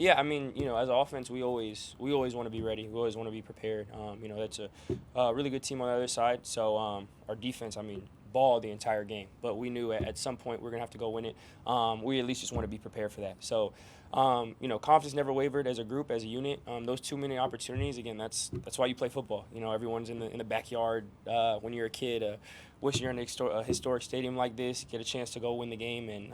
Yeah, I mean, as an offense, we always want to be ready. We always want to be prepared. That's a really good team on the other side. So our defense, I mean, ball the entire game. But we knew at some point we're gonna have to go win it. We at least just want to be prepared for that. So, confidence never wavered as a group, as a unit. Those 2 minute opportunities, again, that's why you play football. Everyone's in the backyard when you're a kid. Wish you're in a historic stadium like this, get a chance to go win the game, and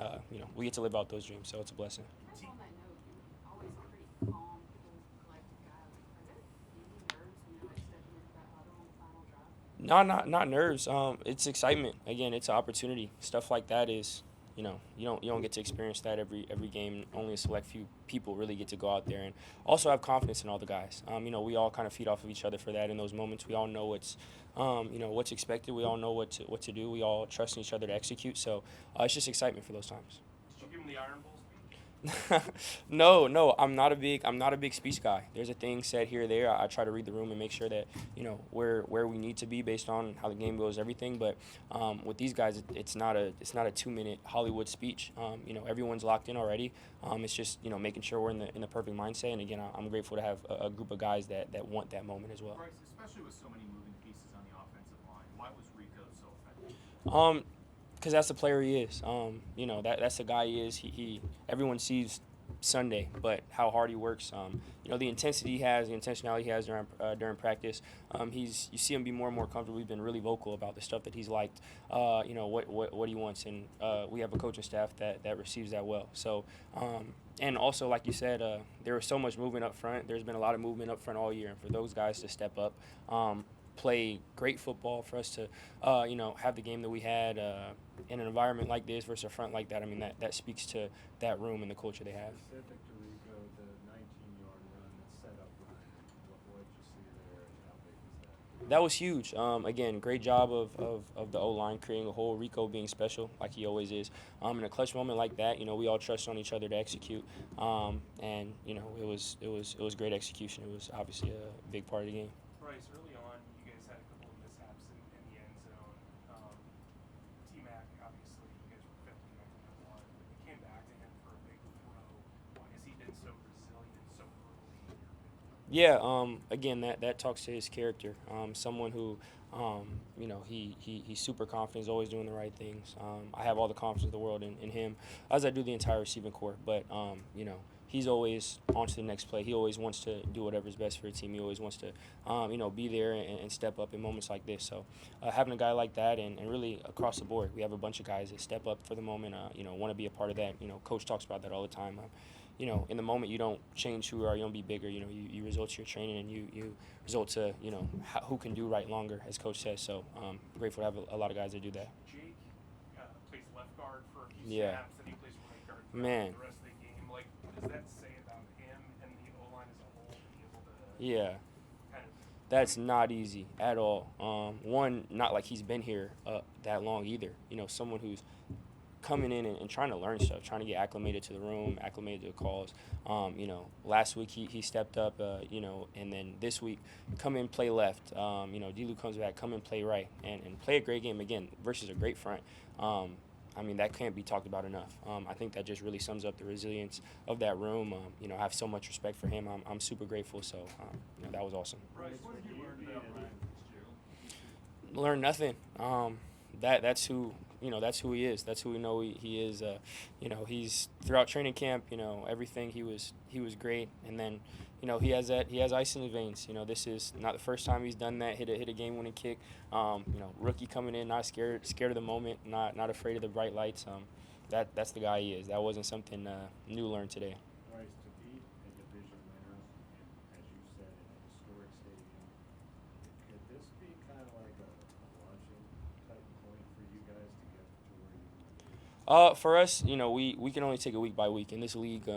we get to live out those dreams. So it's a blessing. Kind of on that note, you're always a pretty calm, cool, collected guy. Like, are there any nerves, like stepping into that huddle on the final drive? No, not nerves. It's excitement. Again, it's an opportunity. Stuff like that is, you don't get to experience that every game. Only a select few people really get to go out there and also have confidence in all the guys. We all kind of feed off of each other for that in those moments. We all know what's expected. We all know what to do. We all trust in each other to execute. So it's just excitement for those times. Did you give him the Iron Bowl speech? No, I'm not a big speech guy. There's a thing said here or there. I try to read the room and make sure that where we need to be based on how the game goes, everything. But with these guys, it's not a 2 minute Hollywood speech. Everyone's locked in already. It's just making sure we're in the perfect mindset. And again, I'm grateful to have a group of guys that want that moment as well. Bryce, especially with so many moving pieces on the offensive line, why was Rico so effective? Because that's the player he is. That's the guy he is. He everyone sees Sunday, but how hard he works. The intensity he has, the intentionality he has during practice. You see him be more and more comfortable. He's been really vocal about the stuff that he's liked. What he wants, and we have a coaching staff that receives that well. So. And also, like you said, there was so much movement up front. There's been a lot of movement up front all year, and for those guys to step up, play great football, for us to, have the game that we had in an environment like this versus a front like that. I mean, that speaks to that room and the culture they have. Specific to Rico, the 19-yard run, the setup run, what did you see there, and how big was that? That was huge. Again, great job of the O-line creating a hole. Rico being special, like he always is. In a clutch moment like that, we all trust on each other to execute. And it was great execution. It was obviously a big part of the game. Bryce, early on, you guys had a couple of mishaps in the end zone. T-Mac, obviously, you guys were fifth in that one, but you came back to him for a big throw. Why has he been so resilient so early in your career? Yeah. Again, that talks to his character. Someone who, he's super confident. He's always doing the right things. I have all the confidence in the world in him, as I do the entire receiving corps. But he's always on to the next play. He always wants to do whatever's best for the team. He always wants to, be there and step up in moments like this. So having a guy like that and really across the board, we have a bunch of guys that step up for the moment, want to be a part of that. Coach talks about that all the time. In the moment, you don't change who you are. You don't be bigger. You result to your training and you result to, who can do right longer, as Coach says. So grateful to have a lot of guys that do that. Jake plays left guard for a few Yeah. snaps, and he plays right guard for Man. the rest of the game. Like, what does that say about him and the O-line as a whole to be able to Yeah. kind of That's not easy at all. One, not like he's been here that long either. Someone who's coming in and trying to learn stuff, trying to get acclimated to the room, acclimated to the calls. Last week he stepped up, and then this week come in, play left. D-Lou comes back, come in, play right, and play a great game again versus a great front. That can't be talked about enough. I think that just really sums up the resilience of that room. I have so much respect for him. I'm super grateful. So, that was awesome. Bryce, what have you learned about Ryan Fitzgerald? Learn nothing. That's who he is. That's who we know he is. He's throughout training camp. Everything he was great. And then, he has ice in his veins. This is not the first time he's done that. Hit a game-winning kick. Rookie coming in, not scared of the moment, not afraid of the bright lights. That's the guy he is. That wasn't something new learned today. Bryce, to beat a division winner, and as you said, in a historic stadium, could this be kind of like a launching type point for you guys to get to where you want to be? For us, we can only take it week by week in this league.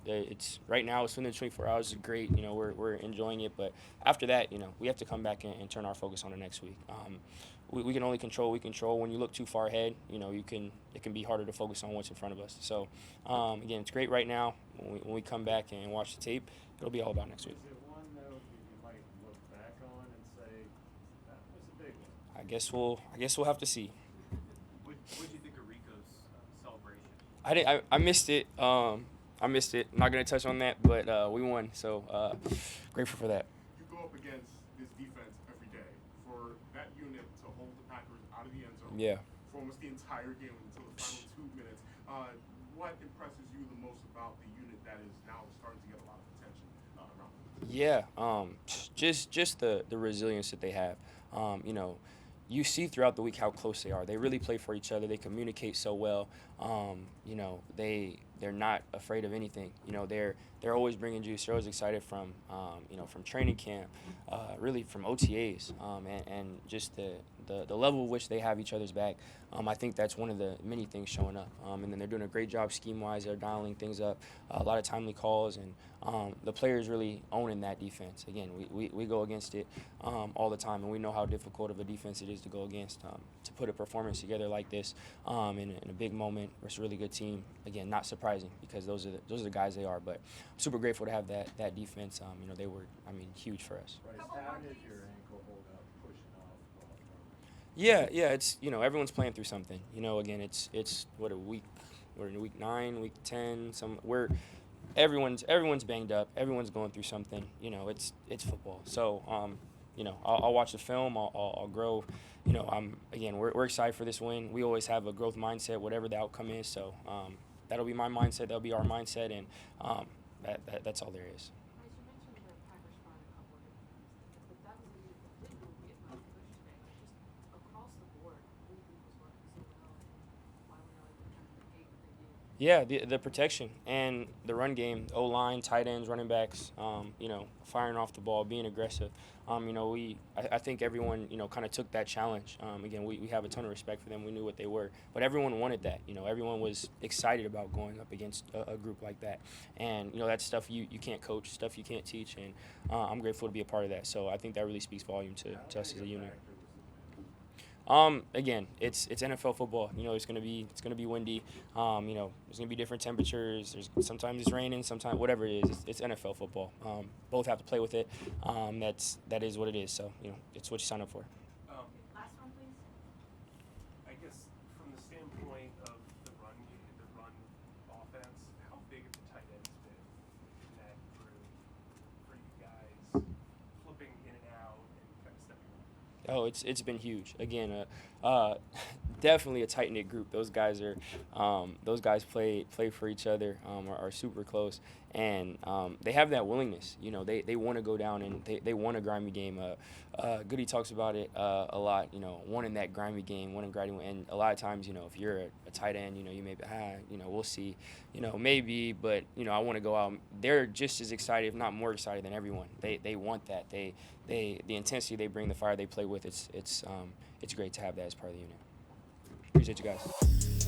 It's right now it's within 24 hours is great. We're enjoying it, but after that, we have to come back and turn our focus on the next week. We can only control what we control. When you look too far ahead, it can be harder to focus on what's in front of us. So again, it's great right now. When we come back and watch the tape, it'll be all about next week. Is it one note that you might look back on and say, that was a big one? I guess we'll have to see. What did you think of Rico's celebration? I missed it. I missed it. I'm not gonna touch on that, but we won, so grateful for that. You go up against this defense every day. For that unit to hold the Packers out of the end zone Yeah. for almost the entire game until the final 2 minutes, what impresses you the most about the unit that is now starting to get a lot of attention around them? Yeah, just the resilience that they have. You know, you see throughout the week how close they are. They really play for each other. They communicate so well. You know, they're not afraid of anything. You know, they're always bringing juice. They're always excited from you know, from training camp, really from OTAs, and just the level of which they have each other's back. I think that's one of the many things showing up. And then they're doing a great job scheme-wise. They're dialing things up, a lot of timely calls, and the players really owning that defense. Again, we go against it all the time, and we know how difficult of a defense it is to go against. To put a performance together like this in a big moment versus a really good team, again, not surprising because those are the guys they are. But I'm super grateful to have that defense. You know, they were, I mean, huge for us. Bryce, how did your ankle hold up pushing off while throwing? Yeah, it's, you know, everyone's playing through something. You know, again, it's what, we're in week 9, week 10. Everyone's banged up. Everyone's going through something. You know, it's football. So you know, I'll watch the film. I'll grow. You know, we're excited for this win. We always have a growth mindset, whatever the outcome is. So that'll be my mindset. That'll be our mindset, and that's all there is. Bryce, you mentioned the Packers trying a couple of different things, but that was a unit that didn't really get much push today. Like, just across the board, everything was working so well, and why we know they kind of negate what they did. Yeah, the protection and the run game, O-line, tight ends, running backs, you know, firing off the ball, being aggressive. You know, I think everyone, you know, kind of took that challenge. Again, we have a ton of respect for them. We knew what they were. But everyone wanted that. You know, everyone was excited about going up against a group like that. And, you know, that's stuff you can't coach, stuff you can't teach. And I'm grateful to be a part of that. So I think that really speaks volume to us as a unit. Again, it's NFL football. You know, it's gonna be windy. You know, there's gonna be different temperatures. Sometimes it's raining, sometimes whatever it is. It's NFL football. Both have to play with it. That is what it is. So, you know, it's what you sign up for. Last one, please. I guess from the standpoint of the run offense, how big have the tight ends been in that group for you guys, flipping in and out and kind of stepping up? Oh, it's been huge. Again, definitely a tight knit group. Those guys play for each other. Are super close, and they have that willingness. You know, they want to go down and they want a grimy game. Goody talks about it a lot. You know, wanting that grimy game, wanting grimy, and a lot of times, you know, if you're a tight end, you know, you may be, you know, we'll see, you know, maybe, but you know, I want to go out. They're just as excited, if not more excited than everyone. They want that. The intensity they bring, the fire they play with. It's great to have that as part of the unit. Appreciate you guys.